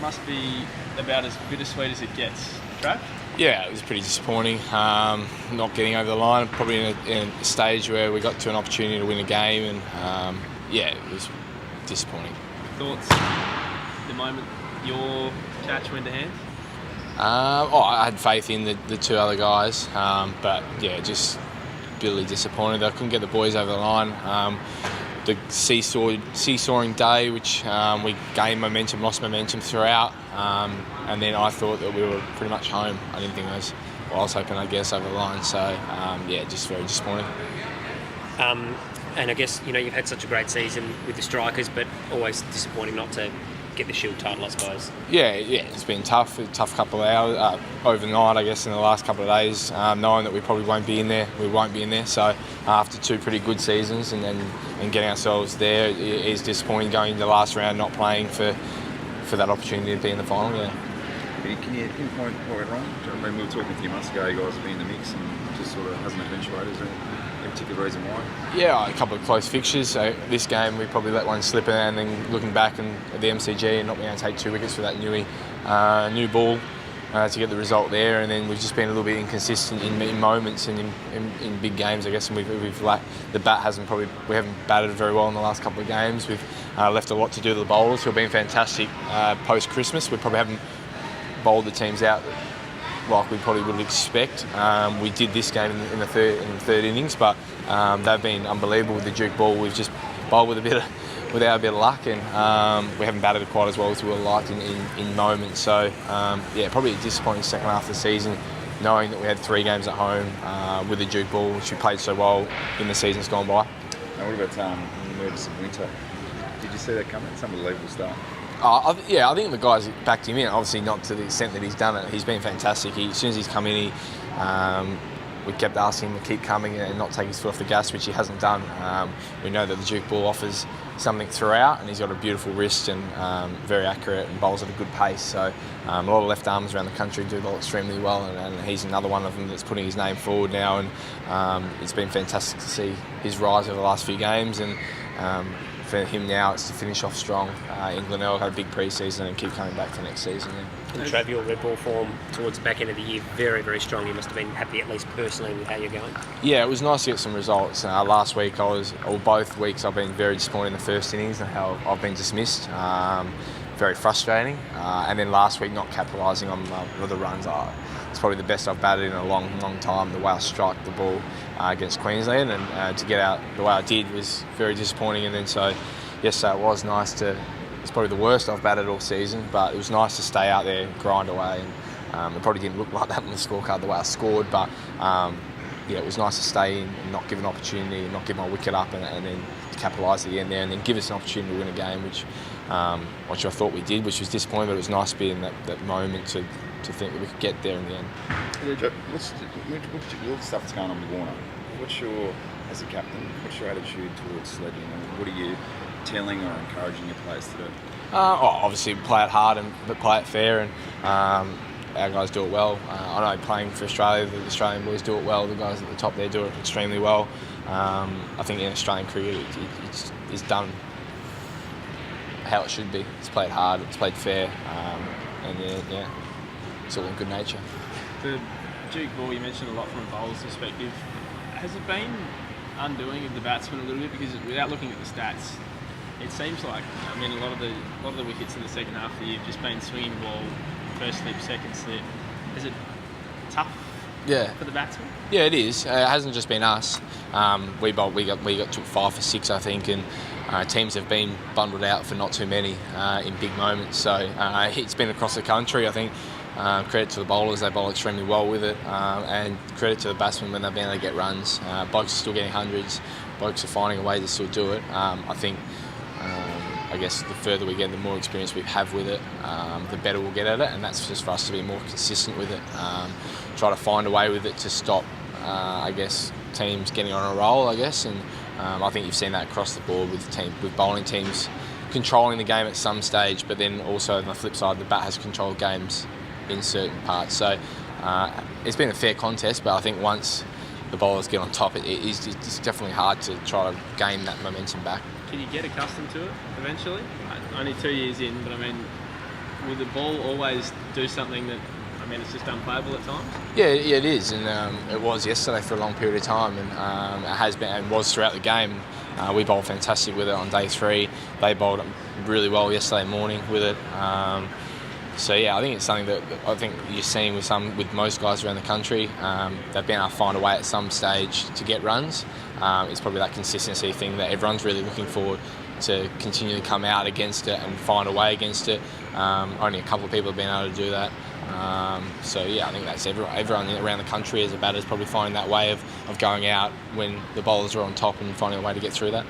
must be about as bittersweet as it gets. Trav? Yeah, it was pretty disappointing. Not getting over the line, probably in a stage where we got to an opportunity to win a game, and it was disappointing. Thoughts the moment your catch went to hand? I had faith in the two other guys, but yeah, just bitterly disappointed. I couldn't get the boys over the line. The seesawing day, which we gained momentum, lost momentum throughout, and then I thought that we were pretty much home. I didn't think I was hoping I'd get us over the line. So just very disappointing. And I guess you've had such a great season with the strikers, but always disappointing not to get the Shield title, I suppose. Yeah, it's been tough. A tough couple of hours overnight, I guess, in the last couple of days, knowing that we probably won't be in there. We won't be in there. So after two pretty good seasons and getting ourselves there, it is disappointing going into the last round, not playing for that opportunity to be in the final. Yeah. Can you pinpoint what went wrong? I mean, we were talking a few months ago, you guys have been in the mix and just sort of hasn't eventuated. Is there any particular reason why? Yeah, a couple of close fixtures. So this game we probably let one slip, and then looking back at the MCG and not being able to take 2 wickets for that new ball to get the result there, and then we've just been a little bit inconsistent in moments and in big games, I guess. And we've lacked, the bat we haven't batted very well in the last couple of games. We've left a lot to do to the bowlers who have been fantastic post Christmas. We probably haven't bowled the teams out like we probably would expect. We did this game in the third innings, but they've been unbelievable with the Duke ball. We've just bowled without a bit of luck, and we haven't batted it quite as well as we would have liked in moments. So probably a disappointing second half of the season, knowing that we had 3 games at home with the Duke ball, which we played so well in the seasons gone by. Now what about emergence of winter? Did you see that coming? It's unbelievable start. I think the guys backed him in. Obviously, not to the extent that he's done it. He's been fantastic. As soon as he's come in, we kept asking him to keep coming and not take his foot off the gas, which he hasn't done. We know that the Duke ball offers something throughout, and he's got a beautiful wrist and very accurate and bowls at a good pace. So a lot of left arms around the country do bowl extremely well, and he's another one of them that's putting his name forward now. And it's been fantastic to see his rise over the last few games, and for him now it's to finish off strong. England had a big pre-season and keep coming back for next season. Yeah. And Trav, your red ball form towards the back end of the year, very, very strong. You must have been happy, at least personally, with how you're going. Yeah, it was nice to get some results. Last week both weeks I've been very disappointed in the first innings and how I've been dismissed. Very frustrating. And then last week not capitalising on the runs. It's probably the best I've batted in a long, long time. The way I struck the ball against Queensland, and to get out the way I did was very disappointing. And then so it was nice to. It's probably the worst I've batted all season, but it was nice to stay out there, grind away. And it probably didn't look like that on the scorecard the way I scored, but it was nice to stay in and not give an opportunity, and not give my wicket up, and then capitalise at the end there, and then give us an opportunity to win a game, which I thought we did, which was disappointing. But it was nice to be in that moment to think that we could get there in the end. What's all the stuff that's going on with Warner? As a captain, what's your attitude towards sledging? And what are you telling or encouraging your players to do? Obviously play it hard but play it fair, and our guys do it well. I know playing for Australia, the Australian boys do it well. The guys at the top there do it extremely well. I think in Australian cricket it's done how it should be. It's played hard, it's played fair, and it's all in good nature. The Duke ball, you mentioned a lot from a bowler's perspective. Has it been undoing of the batsman a little bit? Because without looking at the stats, it seems like, a lot of the wickets in the second half of the year have just been swinging the ball, first slip, second slip. Is it tough for the batsman? Yeah, it is. It hasn't just been us. We took 5 for 6, I think, and teams have been bundled out for not too many in big moments. So it's been across the country, I think. Credit to the bowlers, they bowl extremely well with it, and credit to the batsmen when they've been able to get runs. Blokes are still getting hundreds, blokes are finding a way to still do it. I think, I guess the further we get, the more experience we have with it, the better we'll get at it, and that's just for us to be more consistent with it. Try to find a way with it to stop, teams getting on a roll, and I think you've seen that across the board with bowling teams controlling the game at some stage, but then also on the flip side, the bat has controlled games in certain parts. So it's been a fair contest, but I think once the bowlers get on top, it's definitely hard to try to gain that momentum back. Can you get accustomed to it eventually? Only 2 years in, but will the ball always do something that, I mean, it's just unplayable at times? Yeah, it is, and it was yesterday for a long period of time, and it has been and was throughout the game. We bowled fantastic with it on day 3. They bowled really well yesterday morning with it. So yeah, I think it's something that I think you're seeing with most guys around the country. They've been able to find a way at some stage to get runs. It's probably that consistency thing that everyone's really looking forward to continue to come out against it and find a way against it. Only a couple of people have been able to do that. So yeah, I think that's everyone around the country as a batter is probably finding that way of going out when the bowlers are on top and finding a way to get through that.